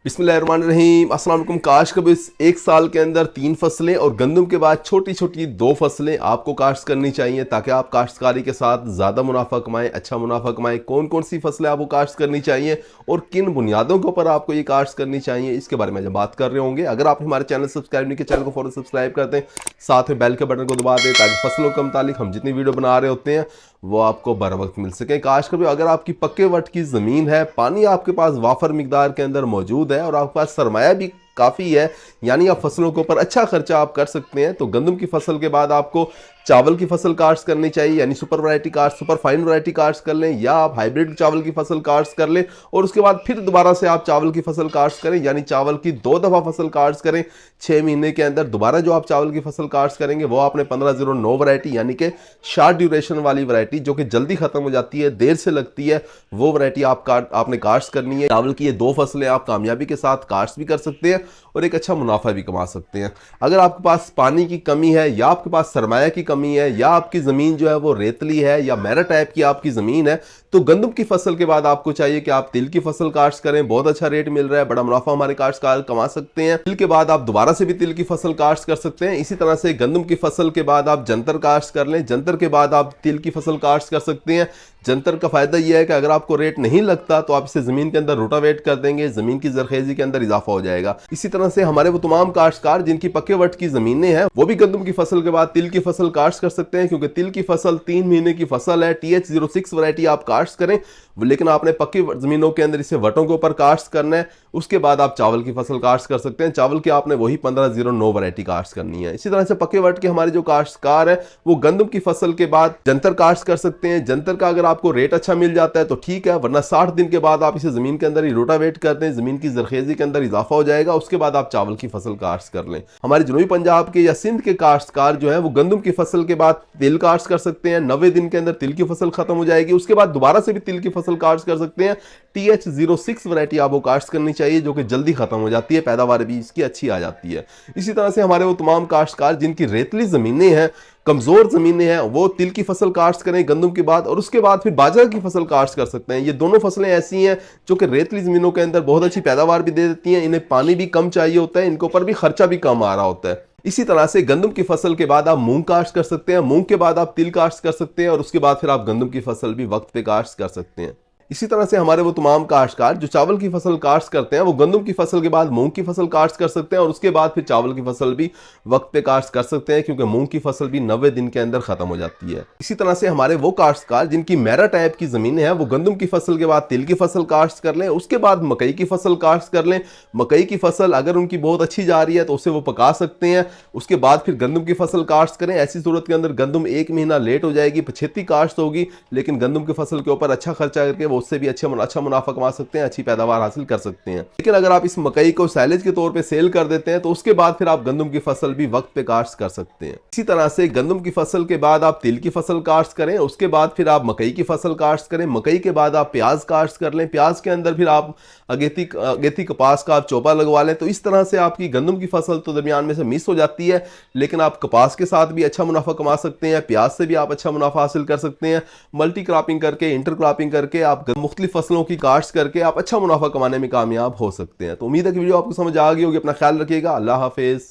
बिस्मिल्लाहिर्रहमानिर्रहीम। अस्सलाम वालेकुम। काश कभी इस एक साल के अंदर 3 फसलें और गंदम के बाद छोटी छोटी 2 फसलें आपको काश्त करनी चाहिए ताकि आप काश्तकारी के साथ ज़्यादा मुनाफा कमाएं, अच्छा मुनाफा कमाएं। कौन कौन सी फसलें आपको काश्त करनी चाहिए और किन बुनियादों के ऊपर आपको ये काश्त करनी चाहिए, इसके बारे में जब बात कर रहे होंगे। अगर आप हमारे चैनल सब्सक्राइब नहीं किए, चैनल को फौरन सब्सक्राइब कर दें, साथ में बेल के बटन को दबा दें ताकि फसलों के मुतालिक हम जितनी वीडियो बना रहे होते हैं वो आपको बर वक्त मिल सके। काश कभी अगर आपकी पक्के वट की ज़मीन है, पानी आपके पास वाफर मिकदार के अंदर मौजूद है और आपके पास सरमाया भी काफ़ी है, यानी आप फसलों के ऊपर अच्छा खर्चा आप कर सकते हैं, तो गंदम की फसल के बाद आपको चावल की फसल काश्त करनी चाहिए, यानी सुपर वैरायटी काश्त, सुपर फाइन वैरायटी काश्त कर लें, या आप हाइब्रिड चावल की फसल काश्त कर लें और उसके बाद फिर दोबारा से आप चावल की फसल काश्त करें, यानी चावल की 2 दफ़ा फसल काश्त करें। 6 महीने के अंदर दोबारा जो आप चावल की फसल काश्त करेंगे वो आपने 1509 वैरायटी, यानी कि शॉर्ट ड्यूरेशन वाली वैरायटी जो कि जल्दी खत्म हो जाती है, देर से लगती है, वो वैरायटी आपने काश्त करनी है। चावल की ये 2 फसलें आप कामयाबी के साथ काश्त भी कर सकते हैं और एक अच्छा मुनाफा भी कमा सकते हैं। अगर आपके पास पानी की कमी है, या आपके पास सरमाया की कमी है, या आपकी ज़मीन जो है वो रेतली है या मैरा टाइप की आपकी ज़मीन है, तो गंदम की फसल के बाद आपको चाहिए कि आप तिल की फसल काश्त करें। बहुत अच्छा रेट मिल रहा है, बड़ा मुनाफा हमारे काश्तकार कमा सकते हैं। तिल के बाद आप दोबारा से भी तिल की फसल काश्त कर सकते हैं। इसी तरह से गंदम की फसल के बाद आप जंतर काश्त कर लें, जंतर के बाद आप तिल की फसल काश्त कर सकते हैं। जंतर का फायदा यह है कि अगर आपको रेट नहीं लगता तो आप इसे जमीन के अंदर रोटावेट कर देंगे, जमीन की जरखेजी के अंदर इजाफा हो जाएगा। इसी तरह से हमारे वो तमाम काश्तकार जिनकी पक्के वट की जमीनें हैं वो भी गंदम की फसल के बाद तिल की फसल काश्त कर सकते हैं, क्योंकि तिल की फसल 3 महीने की फसल है। TH06 वैरायटी आप काश्त करें, लेकिन आपने पक्की जमीनों के अंदर इसे वटों के ऊपर काश्त करना है। उसके बाद आप चावल की फसल काश्त कर सकते हैं। चावल की आपने वही 1509 वैरायटी काश्त करनी है। इसी तरह से पक्के वट के हमारे जो काश्तकार है वो गंदम की फसल के बाद जंतर काश्त कर सकते हैं। जंतर का अगर आपको रेट अच्छा मिल जाता है तो ठीक है, वरना 60 दिन के बाद आप इसे जमीन के अंदर ही रोटावेट कर दें, जमीन की जरखेजी के अंदर इजाफा हो जाएगा। उसके बाद आप चावल की फसल काश्त कर लें। हमारे जनूबी पंजाब के या सिंध के काश्तकार जो है वो गंदम की फसल के बाद तिल काश्त कर सकते हैं। 90 दिन के अंदर तिल की फसल खत्म हो जाएगी, उसके बाद दोबारा से भी तिल की फसल काश्त कर सकते हैं। TH06 वैरायटी आपको काश्त करनी चाहिए जो कि जल्दी खत्म हो जाती है, पैदावार भी इसकी अच्छी आ जाती है। इसी तरह से हमारे वो तमाम काश्तकार जिनकी रेतली जमीनें हैं, कमजोर जमीनें हैं, वो तिल की फसल काश्त करें गंदम के बाद और उसके बाद फिर बाजरा की फसल काश्त कर सकते हैं। ये दोनों फसलें ऐसी हैं जो कि रेतली जमीनों के अंदर बहुत अच्छी पैदावार भी दे देती हैं, इन्हें पानी भी कम चाहिए होता है, इनके ऊपर भी खर्चा भी कम आ रहा होता है। इसी तरह से गंदम की फसल के बाद आप मूंग काश्त कर सकते हैं, मूंग के बाद आप तिल काश्त कर सकते हैं और उसके बाद फिर आप गंदम की फसल भी वक्त पे काश्त कर सकते हैं। इसी तरह से हमारे वो तमाम काश्तकार जो चावल की फसल काश्त करते हैं वो गंदम की फसल के बाद मूंग की फसल काश्त कर सकते हैं और उसके बाद फिर चावल की फसल भी वक्त पे काश्त कर सकते हैं, क्योंकि मूंग की फसल भी 90 दिन के अंदर खत्म हो जाती है। इसी तरह से हमारे वो काश्तकार जिनकी मैरा टाइप की जमीनें हैं वो गंदम की फसल के बाद तिल की फसल काश्त कर लें, उसके बाद मकई की फसल काश्त कर लें। मकई की फसल अगर उनकी बहुत अच्छी जा रही है तो उसे वो पका सकते हैं, उसके बाद फिर गंदम की फसल काश्त करें। ऐसी सूरत के अंदर गंदम 1 महीना लेट हो जाएगी, पछेती काश्त होगी, लेकिन गंदम की फसल के ऊपर अच्छा खर्चा करके वो उससे भी अच्छा मुनाफा कमा सकते हैं, अच्छी पैदावार हासिल कर सकते हैं। लेकिन अगर आप इस मकई को साइलेज के तौर पे सेल कर देते हैं तो उसके बाद फिर आप गंदम की फसल भी वक्त पे काश्त कर सकते हैं। इसी तरह से गंदम की फसल के बाद आप तिल की फसल काश्त करें, उसके बाद फिर आप मकई की फसल काश्त करें, मकई के बाद आप प्याज काश्त कर लें, प्याज के अंदर फिर आप अगेती कपास का आप चोपा लगवा लें। तो इस तरह से आपकी गंदम की फसल तो दरमियान में से मिस हो जाती है, लेकिन आप कपास के साथ भी अच्छा मुनाफा कमा सकते हैं, प्याज से भी आप अच्छा मुनाफा हासिल कर सकते हैं। मल्टी क्रॉपिंग करके, इंटर क्रॉपिंग करके आप मुख्तलिफ फसलों की काश्त करके आप अच्छा मुनाफा कमाने में कामयाब हो सकते हैं। तो उम्मीद है कि वीडियो आपको समझ आ गई होगी। अपना ख्याल रखिएगा। अल्लाह हाफिज।